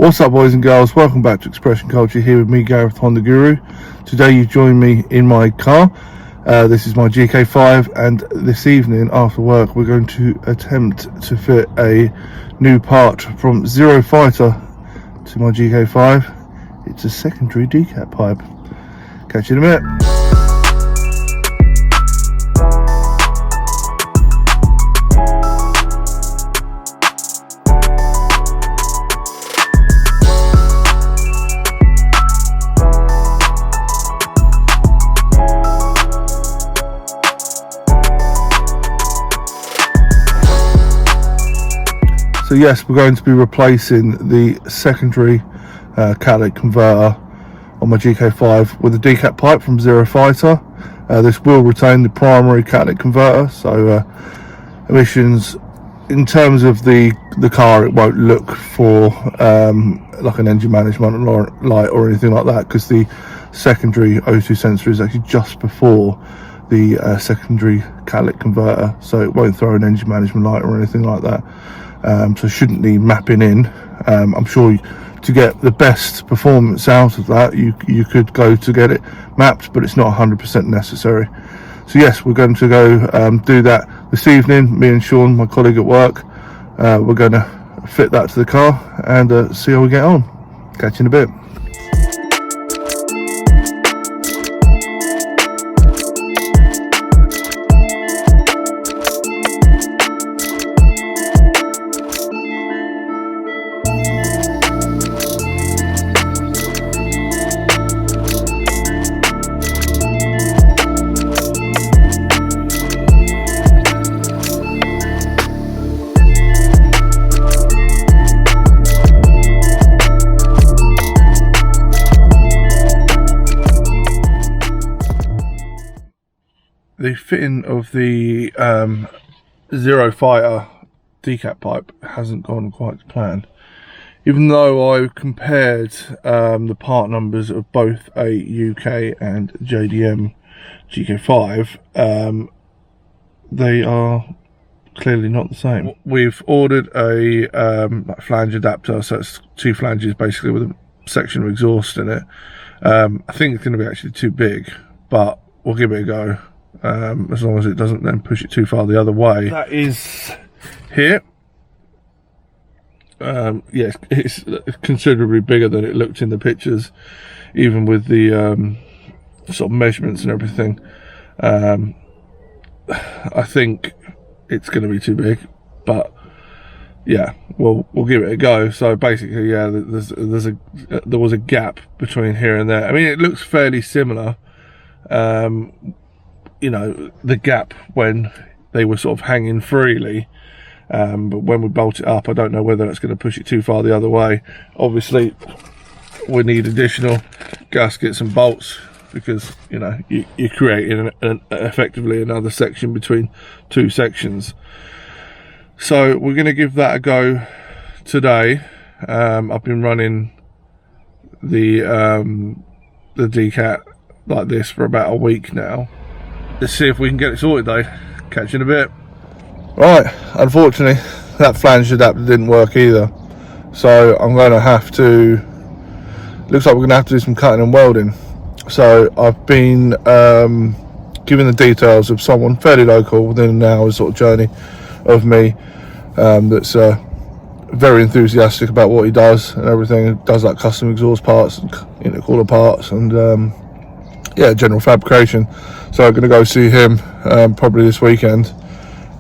What's up, boys and girls? Welcome back to Expression Culture, here with me, Gareth, Honda Guru. Today you join me in my car. This is my GK5, and this evening after work we're going to attempt to fit a new part from ZeroFighter to my GK5. It's a secondary Decat pipe. Catch you in a minute. So yes, we're going to be replacing the secondary catalytic converter on my GK5 with a Decat pipe from ZeroFighter. This will retain the primary catalytic converter, so emissions in terms of the car, it won't look for like an engine management light or anything like that, because the secondary O2 sensor is actually just before the secondary catalytic converter, so it won't throw an engine management light or anything like that. So shouldn't need mapping in. I'm sure to get the best performance out of that, you could go to get it mapped, but it's not 100% necessary. So yes, we're going to go do that this evening. Me and Sean, my colleague at work, we're going to fit that to the car and see how we get on. Catch you in a bit. The fitting of the ZeroFighter Decat pipe hasn't gone quite to plan. Even though I compared the part numbers of both a UK and JDM GK5, they are clearly not the same. We've ordered a flange adapter, so it's two flanges basically with a section of exhaust in it. I think it's going to be actually too big, but we'll give it a go. As long as it doesn't then push it too far the other way. That is here. Yes, it's considerably bigger than it looked in the pictures, even with the sort of measurements and everything. I think it's going to be too big, but yeah, we'll give it a go. So basically, yeah, there was a gap between here and there. I mean, it looks fairly similar. You know, the gap when they were sort of hanging freely, but when we bolt it up, I don't know whether that's going to push it too far the other way. Obviously we need additional gaskets and bolts, because you know you're creating effectively another section between two sections. So we're going to give that a go today. I've been running the Decat like this for about a week now. Let's see if we can get it sorted though. Catch you in a bit. Right, unfortunately that flange adapter didn't work either, so I'm going to have to, looks like we're going to have to do some cutting and welding. So I've been given the details of someone fairly local within an hour's sort of journey of me, that's very enthusiastic about what he does and everything. He does like custom exhaust parts and intercooler parts and yeah, general fabrication. So I'm going to go see him probably this weekend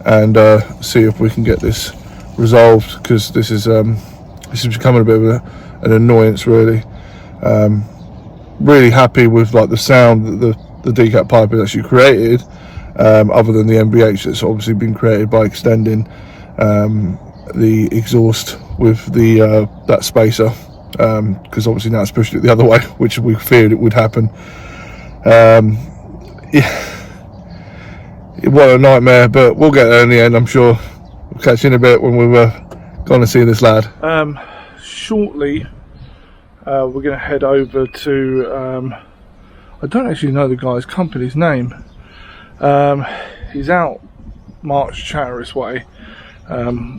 and see if we can get this resolved, because this is becoming a bit of an annoyance really. Really happy with like the sound that the Decat pipe has actually created, other than the MBH that's obviously been created by extending the exhaust with the that spacer, because obviously now it's pushed it the other way, which we feared it would happen. Yeah, what a nightmare, but we'll get there in the end, I'm sure. We'll catch you in a bit when we're going to see this lad. Shortly we're going to head over to I don't actually know the guy's company's name. He's out March Chatteris way.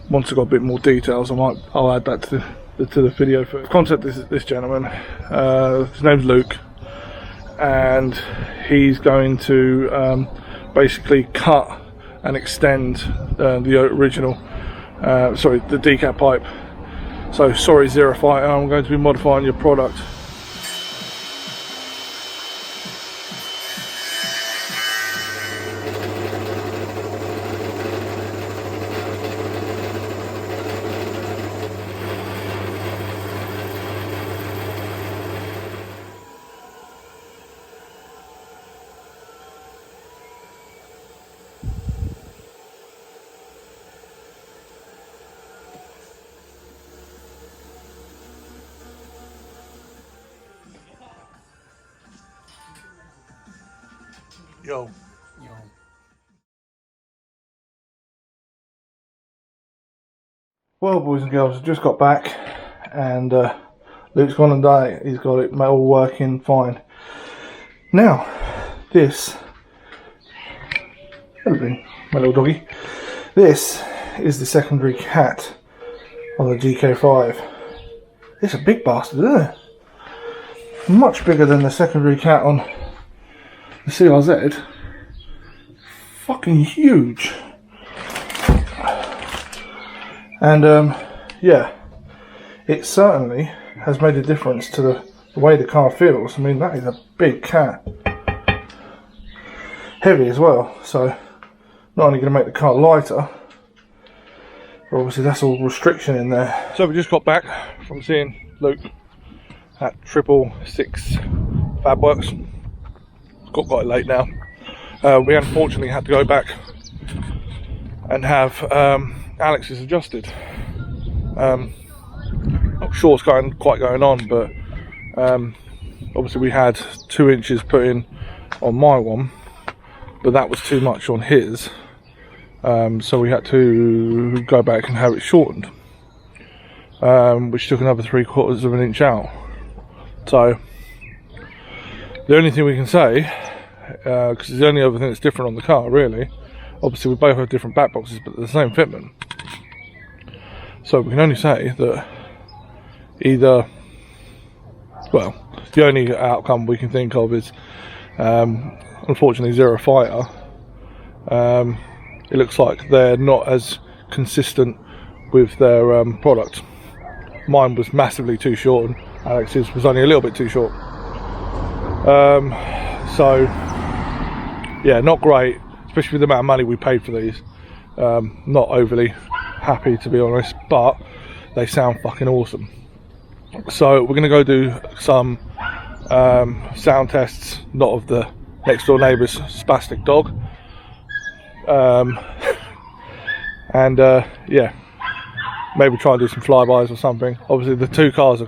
Once I've got a bit more details, I'll add that to to the video. For contact this gentleman. His name's Luke, and he's going to basically cut and extend the original, the Decat pipe. So sorry ZeroFighter, I'm going to be modifying your product. Yo. Well, boys and girls, I've just got back, and Luke's gone and done it. He's got it all working fine. Now, this, my little doggy, this is the secondary cat on the GK5. It's a big bastard, isn't it? Much bigger than the secondary cat on the CRZ. Fucking huge. And yeah, it certainly has made a difference to the way the car feels. I mean, that is a big cat. Heavy as well, so not only going to make the car lighter, but obviously that's all restriction in there. So we just got back from seeing Luke at 666 Fabworks. Got quite late now. We unfortunately had to go back and have Alex's adjusted. Not sure what's quite going on, but obviously we had 2 inches put in on my one, but that was too much on his, so we had to go back and have it shortened, which took another 3/4 of an inch out. So the only thing we can say, because it's the only other thing that's different on the car really, obviously we both have different back boxes but the same fitment, so we can only say that either, well, the only outcome we can think of is unfortunately ZeroFighter, it looks like they're not as consistent with their product. Mine was massively too short and Alex's was only a little bit too short. So yeah, not great, especially with the amount of money we paid for these. Not overly happy, to be honest, but they sound fucking awesome. So we're going to go do some sound tests, not of the next door neighbour's spastic dog, and yeah, maybe try and do some flybys or something. Obviously the two cars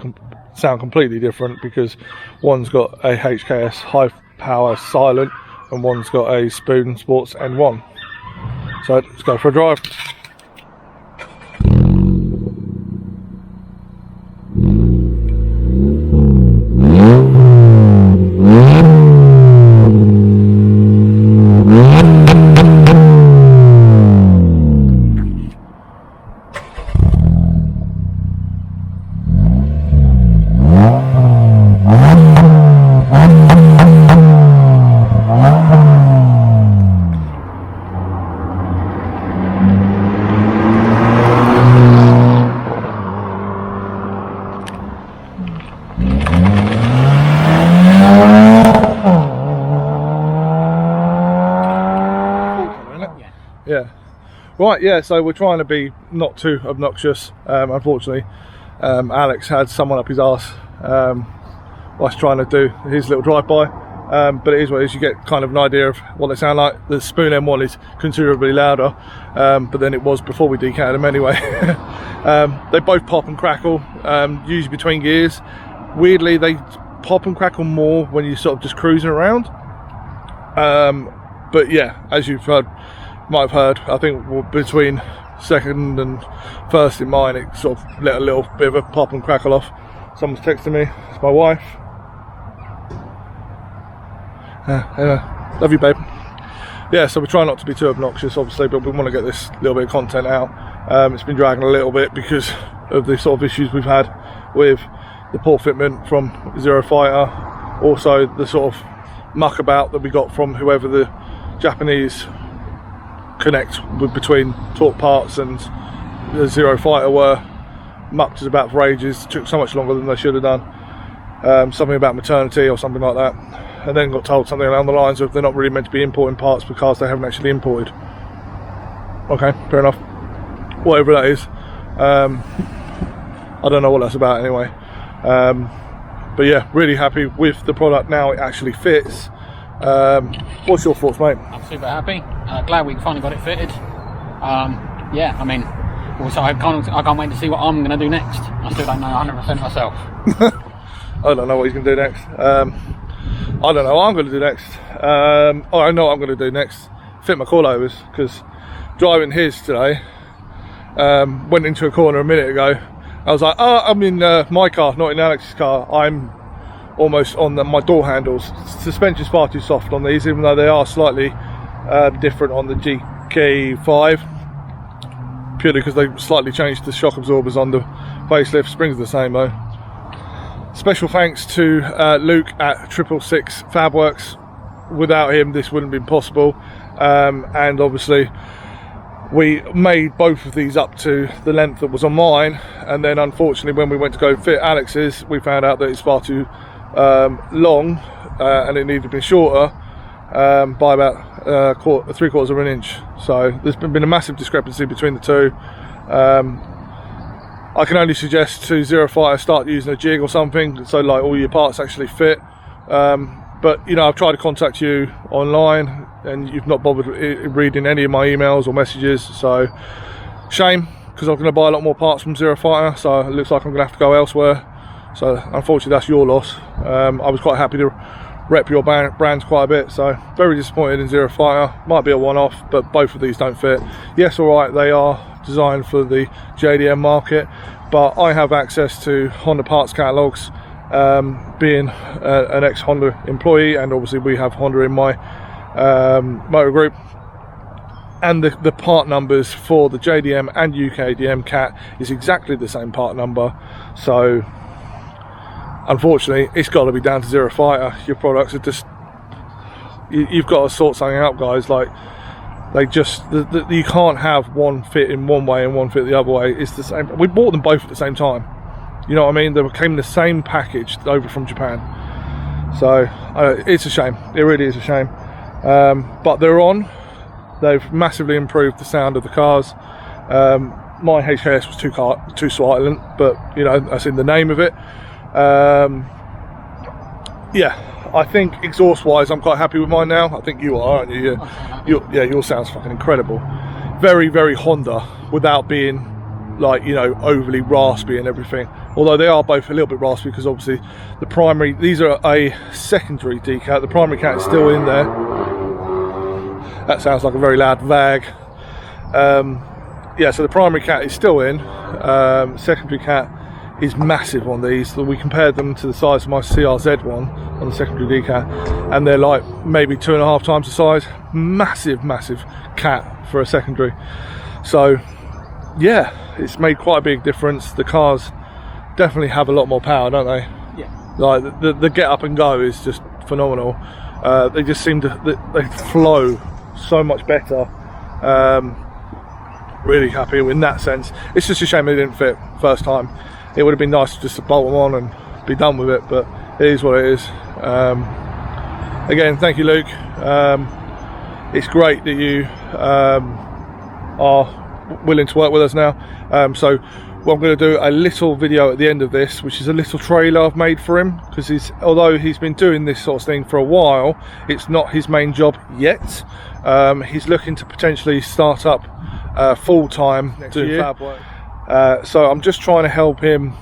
sound completely different because one's got a HKS high power silent and one's got a Spoon Sports N1. So let's go for a drive. Yeah. Right, yeah, so we're trying to be not too obnoxious. Unfortunately, Alex had someone up his arse whilst trying to do his little drive-by. But it is what it is, you get kind of an idea of what they sound like. The Spoon M1 is considerably louder, but then it was before we decated them anyway. They both pop and crackle, usually between gears. Weirdly, they pop and crackle more when you're sort of just cruising around. But yeah, as you've heard, might have heard, I think between second and first in mine, it sort of let a little bit of a pop and crackle off. Someone's texting me, it's my wife. Love you, babe. Yeah, so we try not to be too obnoxious, obviously, but we want to get this little bit of content out. It's been dragging a little bit because of the sort of issues we've had with the poor fitment from ZeroFighter, also the sort of muck about that we got from whoever the Japanese connect with between Torque Parts and the ZeroFighter were. Mucked us about for ages, took so much longer than they should have done. Something about maternity or something like that, and then got told something along the lines of they're not really meant to be importing parts because they haven't actually imported. Okay, fair enough. Whatever that is. I don't know what that's about anyway. But yeah, really happy with the product now. It actually fits. What's your thoughts, mate? I'm super happy. Glad we finally got it fitted. Yeah, I mean, also I can't wait to see what I'm going to do next. I still don't know 100% myself. I don't know what he's going to do next. I don't know what I'm going to do next. I know what I'm going to do next. Fit my coilovers, because driving his today, went into a corner a minute ago. I was like, oh, I'm in my car, not in Alex's car. I'm almost on my door handles. Suspension's far too soft on these, even though they are slightly different on the GK5. Purely because they slightly changed the shock absorbers on the facelift. Springs are the same though. Special thanks to Luke at 655 Fabworks. Without him this wouldn't have been possible, and obviously we made both of these up to the length that was on mine, and then unfortunately when we went to go fit Alex's, we found out that it's far too long, and it needed to be shorter by about 3/4 of an inch. So there's been a massive discrepancy between the two. I can only suggest to ZeroFighter start using a jig or something, so like all your parts actually fit. But you know, I've tried to contact you online and you've not bothered reading any of my emails or messages, so shame, because I'm going to buy a lot more parts from ZeroFighter, so it looks like I'm going to have to go elsewhere. So unfortunately that's your loss. I was quite happy to rep your brands quite a bit, so very disappointed in ZeroFighter. Might be a one-off, but both of these don't fit. Yes, alright, they are designed for the JDM market, but I have access to Honda parts catalogues, being an ex-Honda employee, and obviously we have Honda in my motor group, and the part numbers for the JDM and UKDM cat is exactly the same part number. So unfortunately it's got to be down to ZeroFighter. Your products are just, you've got to sort something out, guys. Like, they just, you can't have one fit in one way and one fit the other way. It's the same. We bought them both at the same time, you know what I mean? They came in the same package over from Japan. So it's a shame, it really is a shame. But they're on. They've massively improved the sound of the cars. My HKS was too silent, but you know, that's in the name of it. Yeah, I think exhaust wise I'm quite happy with mine now. I think you are, aren't you? Yeah, yours sounds fucking incredible. Very, very Honda, without being like, you know, overly raspy and everything. Although they are both a little bit raspy, because obviously the primary, these are a secondary Decat, the primary cat is still in there. That sounds like a very loud vag. Yeah, so the primary cat is still in. Secondary cat is massive on these. So we compared them to the size of my CRZ one on the secondary Decat, and they're like maybe 2.5 times the size. Massive cat for a secondary. So yeah, it's made quite a big difference. The cars definitely have a lot more power, don't they? Yeah. Like the get up and go is just phenomenal. They just seem to, they flow so much better. Really happy in that sense. It's just a shame they didn't fit first time. It would have been nice just to bolt them on and be done with it, but it is what it is. Again, thank you, Luke. It's great that you are willing to work with us now. So I'm going to do a little video at the end of this, which is a little trailer I've made for him, because although he's been doing this sort of thing for a while, it's not his main job yet. He's looking to potentially start up full-time next year. So I'm just trying to help him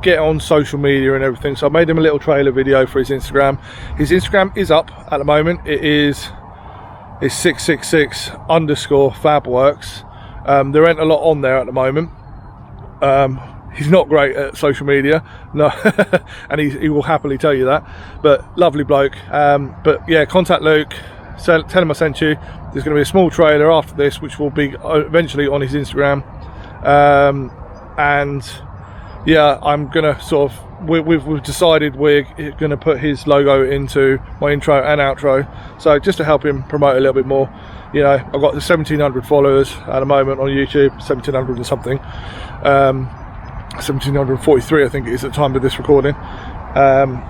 get on social media and everything. So I made him a little trailer video for his Instagram. His Instagram is up at the moment. It's 666_Fabworks. There ain't a lot on there at the moment. He's not great at social media, no, and he will happily tell you that, but lovely bloke. But yeah, contact Luke, tell him I sent you. There's going to be a small trailer after this which will be eventually on his Instagram. and yeah, I'm gonna sort of, we've decided we're gonna put his logo into my intro and outro, so just to help him promote a little bit more. You know, I've got 1,700 followers at the moment on YouTube, 1,700 and something, 1,743 I think it is at the time of this recording.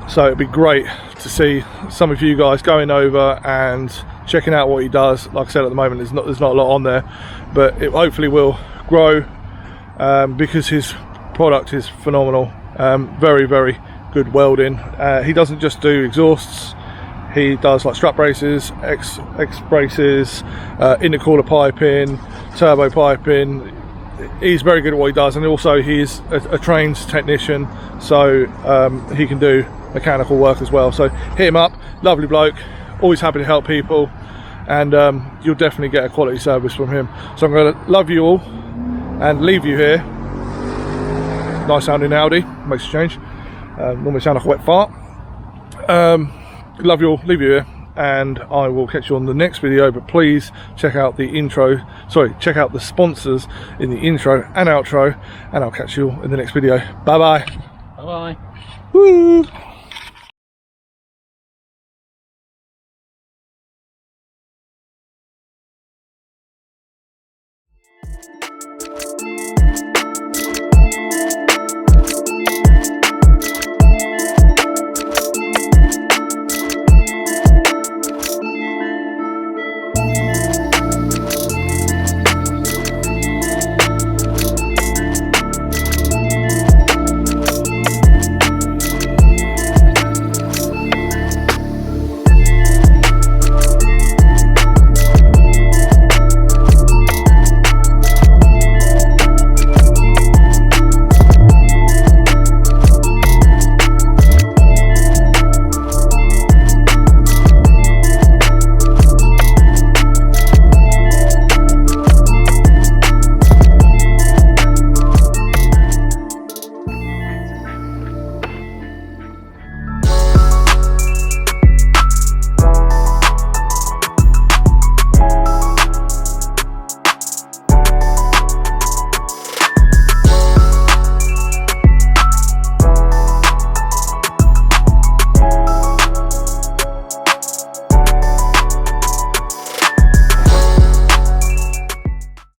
So it'd be great to see some of you guys going over and checking out what he does. Like I said, at the moment there's not a lot on there, but it hopefully will grow, because his product is phenomenal. Very, very good welding. He doesn't just do exhausts, he does like strap braces, X braces, intercooler piping, turbo piping. He's very good at what he does, and also he's a trained technician, so he can do mechanical work as well. So hit him up, lovely bloke, always happy to help people, and you'll definitely get a quality service from him. So I'm going to love you all and leave you here. Nice sounding Audi, makes a change. Normally sound like a wet fart. Love you all, leave you here, and I will catch you on the next video. But please check out the check out the sponsors in the intro and outro, and I'll catch you all in the next video. Bye bye. Bye bye. Woo.